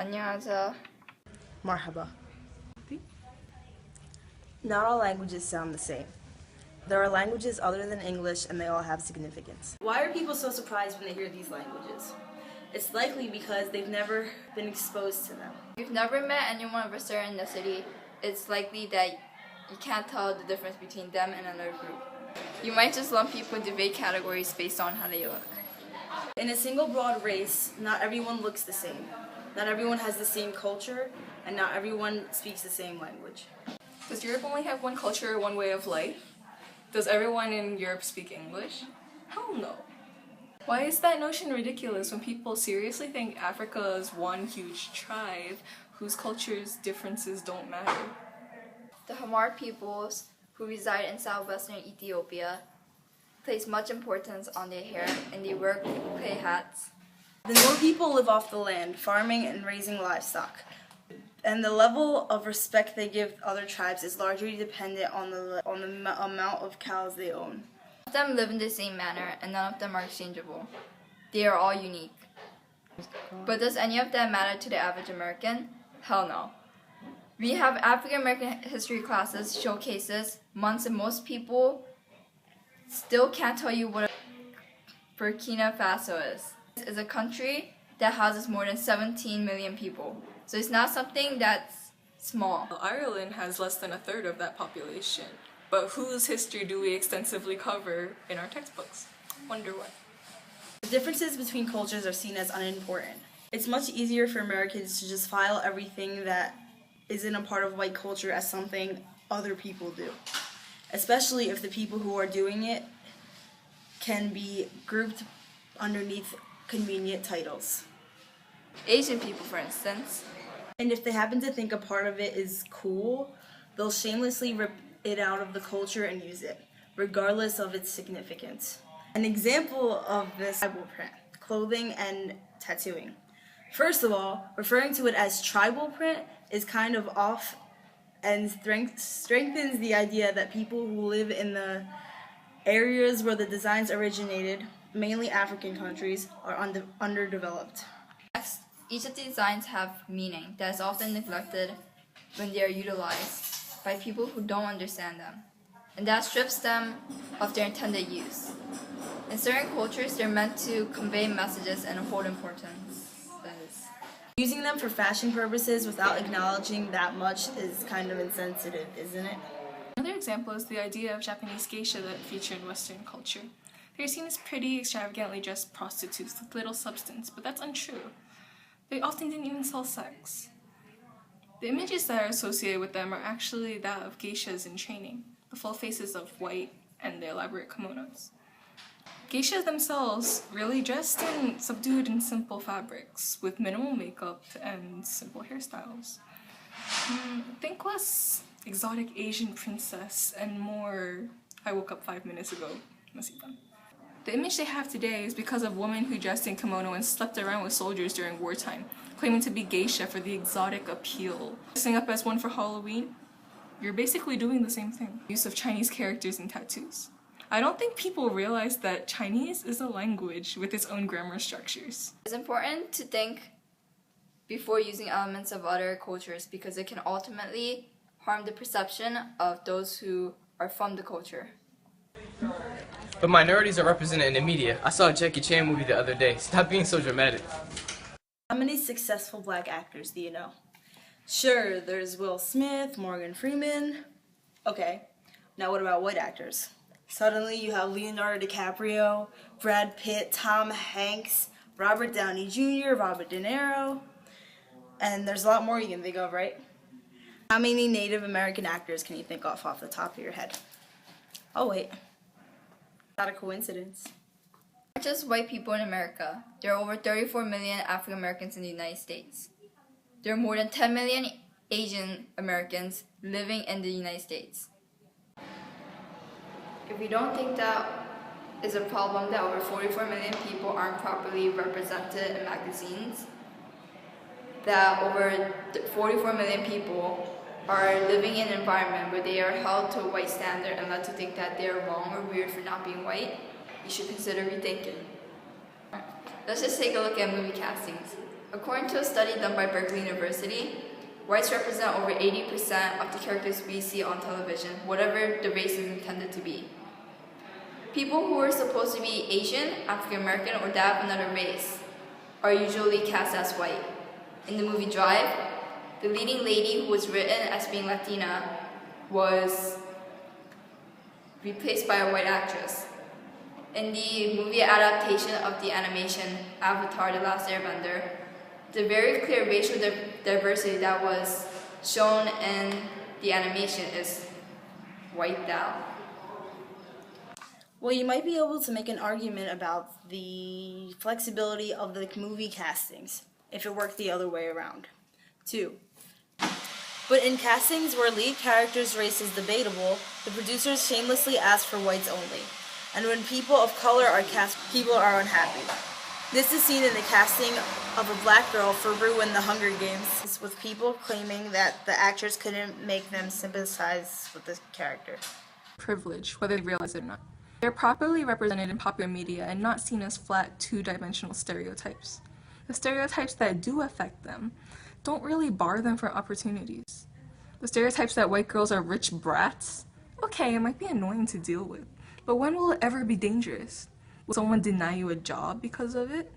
안녕하세요. Marhaba. Not all languages sound the same. There are languages other than English and they all have significance. Why are people so surprised when they hear these languages? It's likely because they've never been exposed to them. If you've never met anyone of a certain ethnicity, it's likely that you can't tell the difference between them and another group. You might just lump people into vague categories based on how they look. In a single broad race, not everyone looks the same. Not everyone has the same culture, and not everyone speaks the same language. Does Europe only have one culture, one way of life? Does everyone in Europe speak English? Hell no. Why is that notion ridiculous when people seriously think Africa is one huge tribe whose culture's differences don't matter? The Hamar peoples who reside in southwestern Ethiopia place much importance on their hair and they wear clay hats. The Noor people live off the land, farming and raising livestock. And the level of respect they give other tribes is largely dependent on the amount of cows they own. None of them live in the same manner and none of them are exchangeable. They are all unique. But does any of that matter to the average American? Hell no. We have African American history classes, showcases, months, and most people still can't tell you what Burkina Faso is. It's a country that houses more than 17 million people. So it's not something that's small. Ireland has less than a third of that population. But whose history do we extensively cover in our textbooks? Wonder what? The differences between cultures are seen as unimportant. It's much easier for Americans to just file everything that isn't a part of white culture as something other people do. Especially if the people who are doing it can be grouped underneath convenient titles. Asian people, for instance. And if they happen to think a part of it is cool, they'll shamelessly rip it out of the culture and use it, regardless of its significance. An example of this tribal print, clothing and tattooing. First of all, referring to it as tribal print is kind of off and strengthens the idea that people who live in the areas where the designs originated, mainly African countries, are underdeveloped. Next, each of the designs have meaning that is often neglected when they are utilized by people who don't understand them, and that strips them of their intended use. In certain cultures, they're meant to convey messages and hold importance. Using them for fashion purposes without acknowledging that much is kind of insensitive, isn't it? Another example is the idea of Japanese geisha that feature in Western culture. They're seen as pretty, extravagantly dressed prostitutes with little substance, but that's untrue. They often didn't even sell sex. The images that are associated with them are actually that of geishas in training, the full faces of white and the elaborate kimonos. Geishas themselves really dressed in subdued and simple fabrics with minimal makeup and simple hairstyles. Think less exotic Asian princess and more I woke up 5 minutes ago. Masita. The image they have today is because of women who dressed in kimono and slept around with soldiers during wartime, claiming to be geisha for the exotic appeal. Dressing up as one for Halloween, you're basically doing the same thing. Use of Chinese characters and tattoos. I don't think people realize that Chinese is a language with its own grammar structures. It's important to think before using elements of other cultures because it can ultimately harm the perception of those who are from the culture. But minorities are represented in the media. I saw a Jackie Chan movie the other day. Stop being so dramatic. How many successful black actors do you know? Sure, there's Will Smith, Morgan Freeman. Okay, now what about white actors? Suddenly you have Leonardo DiCaprio, Brad Pitt, Tom Hanks, Robert Downey Jr., Robert De Niro, and there's a lot more you can think of, right? How many Native American actors can you think of off the top of your head? Oh wait, not a coincidence. Not just white people in America. There are over 34 million African Americans in the United States. There are more than 10 million Asian Americans living in the United States. If you don't think that is a problem that over 44 million people aren't properly represented in magazines, that over 44 million people are living in an environment where they are held to a white standard and led to think that they are wrong or weird for not being white, you should consider rethinking. Let's just take a look at movie castings. According to a study done by Berkeley University, whites represent over 80% of the characters we see on television, whatever the race is intended to be. People who are supposed to be Asian, African American, or that of another race are usually cast as white. In the movie Drive, the leading lady who was written as being Latina was replaced by a white actress. In the movie adaptation of the animation Avatar: The Last Airbender, the very clear racial diversity that was shown in the animation is wiped out. Well, you might be able to make an argument about the flexibility of the movie castings if it worked the other way around, too. But in castings where lead character's race is debatable, the producers shamelessly ask for whites only. And when people of color are cast, people are unhappy. This is seen in the casting of a black girl for Rue in the Hunger Games, with people claiming that the actors couldn't make them sympathize with the character. Privilege, whether they realize it or not. They're properly represented in popular media and not seen as flat, two-dimensional stereotypes. The stereotypes that do affect them don't really bar them from opportunities. The stereotypes that white girls are rich brats? Okay, it might be annoying to deal with, but when will it ever be dangerous? Will someone deny you a job because of it?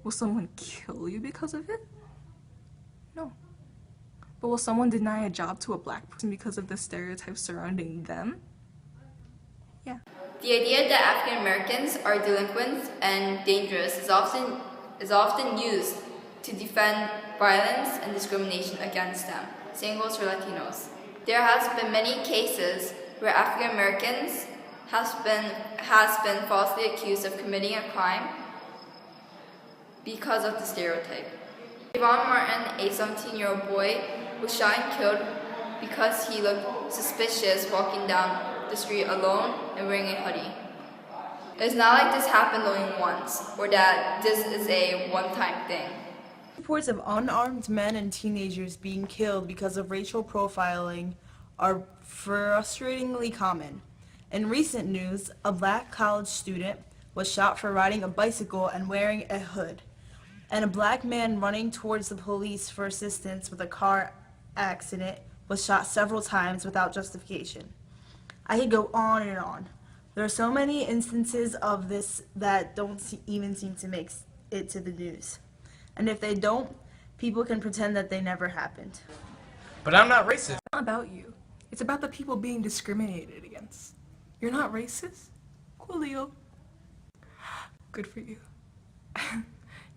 Will someone kill you because of it? No. But will someone deny a job to a black person because of the stereotypes surrounding them? Yeah. The idea that African Americans are delinquents and dangerous is often used to defend violence and discrimination against them. Same goes for Latinos. There has been many cases where African Americans has been falsely accused of committing a crime because of the stereotype. Trayvon Martin, a 17-year-old boy, was shot and killed because he looked suspicious walking down the street alone and wearing a hoodie. It's not like this happened only once, or that this is a one-time thing. Reports of unarmed men and teenagers being killed because of racial profiling are frustratingly common. In recent news, a black college student was shot for riding a bicycle and wearing a hood, and a black man running towards the police for assistance with a car accident was shot several times without justification. I could go on and on. There are so many instances of this that don't even seem to make it to the news. And if they don't, people can pretend that they never happened. But I'm not racist. It's not about you. It's about the people being discriminated against. You're not racist? Coolio. Good for you.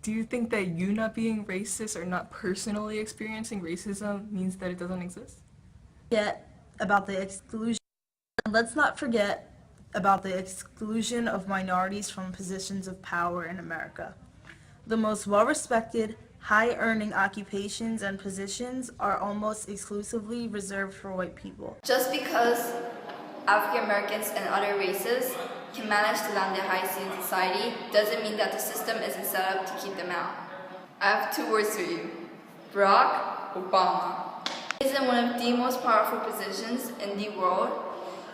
Do you think that you not being racist or not personally experiencing racism means that it doesn't exist? Yet about the exclusion. And let's not forget about the exclusion of minorities from positions of power in America. The most well-respected, high-earning occupations and positions are almost exclusively reserved for white people. Just because African Americans and other races can manage to land their high seat in society doesn't mean that the system isn't set up to keep them out. I have two words for you: Barack Obama. He is in one of the most powerful positions in the world,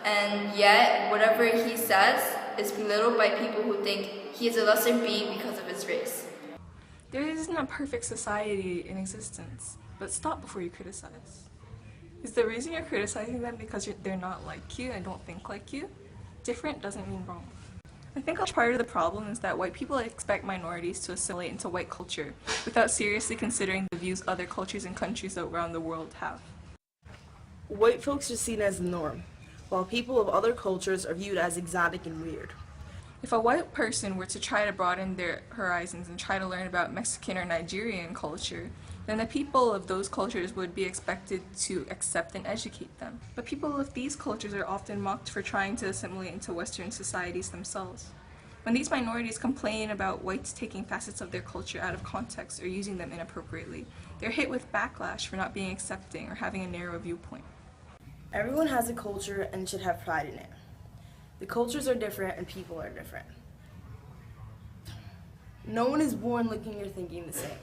and yet whatever he says is belittled by people who think he is a lesser being because of his race. There isn't a perfect society in existence, but stop before you criticize. Is the reason you're criticizing them because they're not like you and don't think like you? Different doesn't mean wrong. I think part of the problem is that white people expect minorities to assimilate into white culture without seriously considering the views other cultures and countries around the world have. White folks are seen as the norm, while people of other cultures are viewed as exotic and weird. If a white person were to try to broaden their horizons and try to learn about Mexican or Nigerian culture, then the people of those cultures would be expected to accept and educate them. But people of these cultures are often mocked for trying to assimilate into Western societies themselves. When these minorities complain about whites taking facets of their culture out of context or using them inappropriately, they're hit with backlash for not being accepting or having a narrow viewpoint. Everyone has a culture and should have pride in it. The cultures are different and people are different. No one is born looking or thinking the same.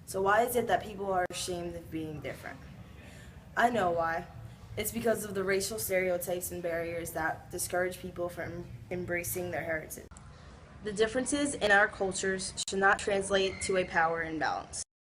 So why is it that people are ashamed of being different? I know why. It's because of the racial stereotypes and barriers that discourage people from embracing their heritage. The differences in our cultures should not translate to a power imbalance.